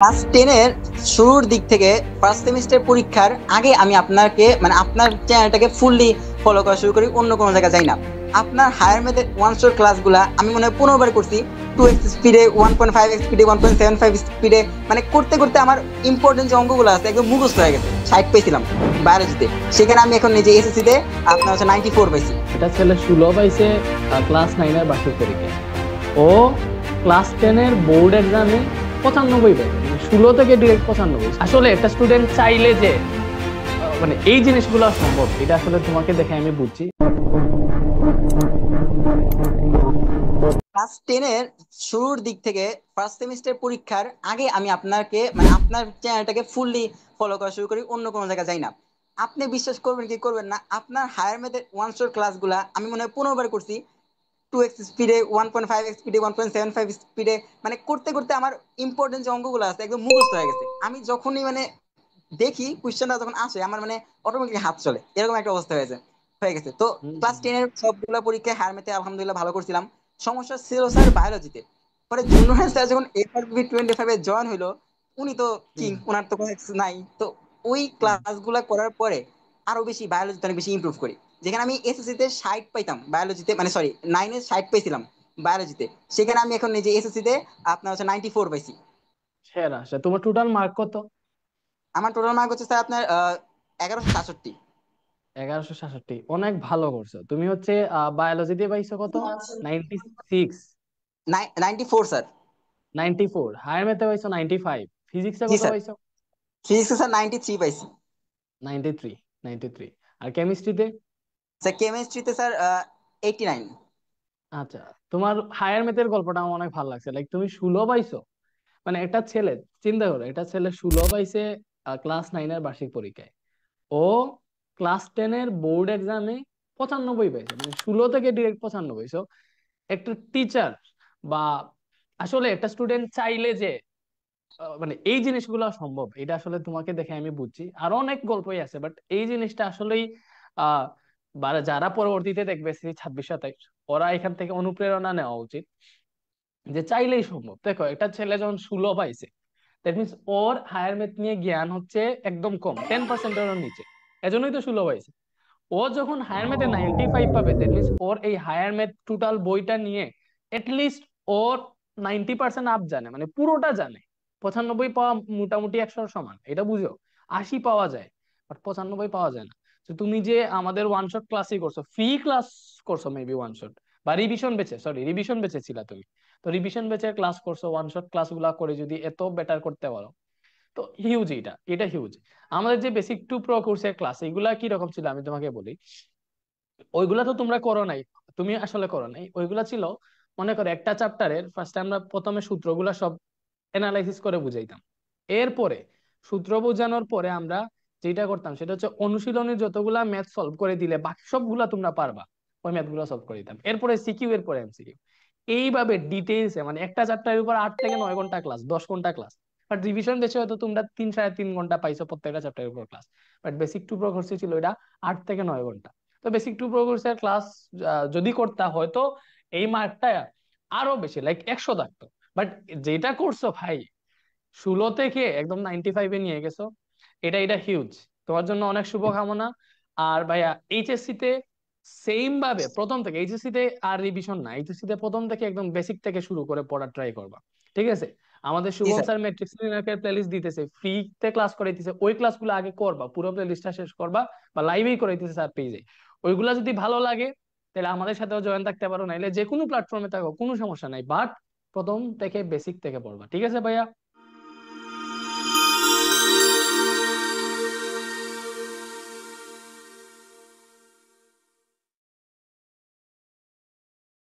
Class 10 এর শুরুর দিক থেকে ফার্স্ট সেমিস্টার পরীক্ষার আগে আমি আপনাকে আপনার চ্যানেলটাকে ফুললি ফলো করা শুরু করি, অন্য কোনো জায়গায় যাই না। আপনার হায়ার ম্যাথের ওয়ান শট ক্লাসগুলা আমি মনে হয় 15 বার করছি। 2x স্পিডে, 1.5x স্পিডে, 1.75 স্পিডে, করতে করতে আমার ইম্পর্টেন্ট যে অঙ্কগুলো আছে একদম মুখস্থ হয়ে গেছে। 60 পেয়েছিলাম বায়োলজিতে, সেখানে আমি এখন নিজে এসএসসি তে আপনার হচ্ছে 94 পাইছি। এটা ছেলে 16 পাইছে ক্লাস 9 এর বার্ষিক পরীক্ষায়। ও ক্লাস 10 এর বোর্ড এক্সামে 95 পাইছে, 16 থেকে ডিরেক্ট 95। আসলে একটা স্টুডেন্ট চাইলে যে এই জিনিসগুলো সম্ভব, এটা আসলে তোমাকে দেখে আমি বুঝছি। ক্লাস 10 এর শুরুর দিক থেকে ফার্স্ট সেমিস্টার পরীক্ষার আগে আমি আপনাকে আপনার চ্যানেলটাকে ফুললি ফলো করা শুরু করি, অন্য কোনো জায়গায় যাই না। আপনি বিশ্বাস করবেন কি করবেন না, আপনার হায়ার ম্যাথের ওয়ান শট ক্লাসগুলা আমি মনে হয় 15 বার করছি। 2x স্পিডে, 1.5x স্পিডে, 1.75 স্পিডে, করতে করতে আমার ইম্পর্টেন্ট যে অঙ্কগুলো আছে একদম মুখস্থ হয়ে গেছে। আমি যখনই দেখি কোয়েশ্চেনটা যখন আসে আমার অটোমেটিকলি হাত চলে, এরকম একটা অবস্থা হয়ে গেছে। তো হুম, ক্লাস হুম, 10 এর সবগুলো পরীক্ষায় হায়ার ম্যাথে আলহামদুলিল্লাহ ভালো করছিলাম। সমস্যা ছিল স্যার বায়োলজিতে। পরে জুনিয়র স্যার যখন এফআরবি 25 এ জয়েন হইলো, উনি তো কিং, হুম। ওনার তো কোনো কিছু নাই। তো ওই ক্লাসগুলো করার পরে আরো বেশি বায়োলজিতে অনেক বেশি ইমপ্রুভ করি। যেখানে আমি এসএসসি তে 60 পাইতাম বায়োলজিতে, সরি 9 এ 60 পাইছিলাম বায়োলজিতে, সেখানে আমি এখন নিজে এসএসসি তে আপনার হচ্ছে 94 পাইছি। সেরা সে তোমার টোটাল মার্ক কত? আমার টোটাল মার্ক হচ্ছে স্যার আপনার 1167। 1167, অনেক ভালো করছো তুমি। হচ্ছে বায়োলজিতে পাইছো কত? 96। 94 স্যার। 94। হায়ার ম্যাথে পাইছো 95। ফিজিক্সে জি কত স্যার। পাইছো? ফিজিক্সে স্যার 93 পাইছি। 93। 93। আর কেমিস্ট্রিতে? স্যার কেমিস্ট্রিতে স্যার 89। আচ্ছা, তোমার হায়ার ম্যাথের গল্পটা আমার অনেক ভালো লাগছে। লাইক তুমি 16 পাইছো, একটা ছেলে, চিন্তা করো, এটা ছেলে 16 পাইছে ক্লাস 9 এর বার্ষিক পরীক্ষায়। ও ক্লাস 10 এর বোর্ড এক্সামে 95 পাইছে, 16 থেকে ডিরেক্ট 95। সো একটা টিচার বা আসলে একটা স্টুডেন্ট চাইলে যে এই জিনিসগুলো সম্ভব, এটা আসলে তোমাকে দেখে আমি বুঝছি। আরো অনেক গল্পই আছে, বাট এই জিনিসটা আসলেই আহ যারা পরবর্তীতে দেখবে সেই 26 27, ওরা এখান থেকে অনুপ্রেরণা নেওয়া উচিত যে চাইলেই সম্ভব। দেখো, একটা ছেলে যখন 16 পাইছে, দ্যাট মিনস ওর হায়ার ম্যাথ নিয়ে জ্ঞান হচ্ছে একদম কম, 10%-এরও নিচে। এজন্যই তো 16 পাইছে। ও যখন হায়ার ম্যাথে 95 পাবে, দ্যাট মিনস ওর এই হায়ার ম্যাথ টোটাল বইটা নিয়ে লিস্ট ওর 90% আপ জানে, পুরোটা জানে। 95 পাওয়া মোটামুটি 100 সমান, এটা বুঝো। 80 পাওয়া যায়, বাট 95 পাওয়া যায় না। তো তুমি যে আমাদের ওয়ান শট ক্লাসই করছো, ফ্রি ক্লাস করছো মেবি ওয়ান শট, বা রিভিশন বেচে, সরি রিভিশন বেচে ছিলা তুমি। তো রিভিশন বেচে ক্লাস করছো, ওয়ান শট ক্লাস গুলা করে যদি এত বেটার করতে পারো, তো হিউজ। এটা হিউজ। আমাদের যে বেসিক টু প্রো কোর্সের ক্লাস, এগুলা কি রকম ছিল আমি তোমাকে বলি। ওইগুলা তো তোমরা করো নাই, তুমি আসলে করো নাই। ওইগুলা ছিল, মনে করো একটা চ্যাপ্টারের ফার্স্টে আমরা প্রথমে সূত্রগুলা সব এনালাইসিস করে বুঝাইতাম। এরপরে সূত্র বোঝানোর পরে আমরা যেটা করতাম সেটা হচ্ছে অনুশীলনী যতগুলা ম্যাথ সলভ করে দিলে বাকি সবগুলা তোমরা পারবা, ওই ম্যাথ গুলো সলভ করে দিতাম। এরপরে সিকিউ, এরপরে এমসিকিউ। এইভাবে ডিটেইলসে, একটা চ্যাপ্টারের উপর 8 থেকে 9 ঘন্টা ক্লাস, 10 ঘন্টা ক্লাস। বাট রিভিশন বেশি হয়তো তোমরা 3 সাড়ে 3 ঘন্টা পাইছো প্রত্যেকটা চ্যাপ্টারের উপর class. But basic to pro কোর্সে ছিল এটা 8 থেকে 9 ঘন্টা। তো বেসিক টু প্রো কোর্সের ক্লাস যদি করতা, হয়তো এই মার্কটা আরো বেশি, লাইক 100 থাকতো। বাট যেটা করছো ভাই, 16 থেকে একদম 95-এ নিয়ে গেছো, এটা হিউজ। তোমার জন্য অনেক শুভকামনা। আর ভাইয়া এইচএসসি তে সেম ভাবে প্রথম থেকে, এইচএসসি তে আর রিভিশন না, এইচএসসি তে প্রথম থেকে একদম বেসিক থেকে শুরু করে পড়া ট্রাই করবা। ঠিক আছে? আমাদের জি Shubham sir. Sir matrix linear playlist দিতেছে, ফ্রিতে ক্লাস করাইতেছে। ওই ক্লাসগুলো আগে করবা, পুরো প্লেলিস্টটা শেষ করবা, বা লাইভেই করাইতেছে স্যার পেজে। ওইগুলা যদি ভালো লাগে তাহলে আমাদের সাথেও জয়েন থাকতে পারো, নাইলে যে কোনো প্ল্যাটফর্মে থাকো, কোনো সমস্যা নাই। বাট প্রথম থেকে বেসিক থেকে পড়বা। ঠিক আছে ভাইয়া?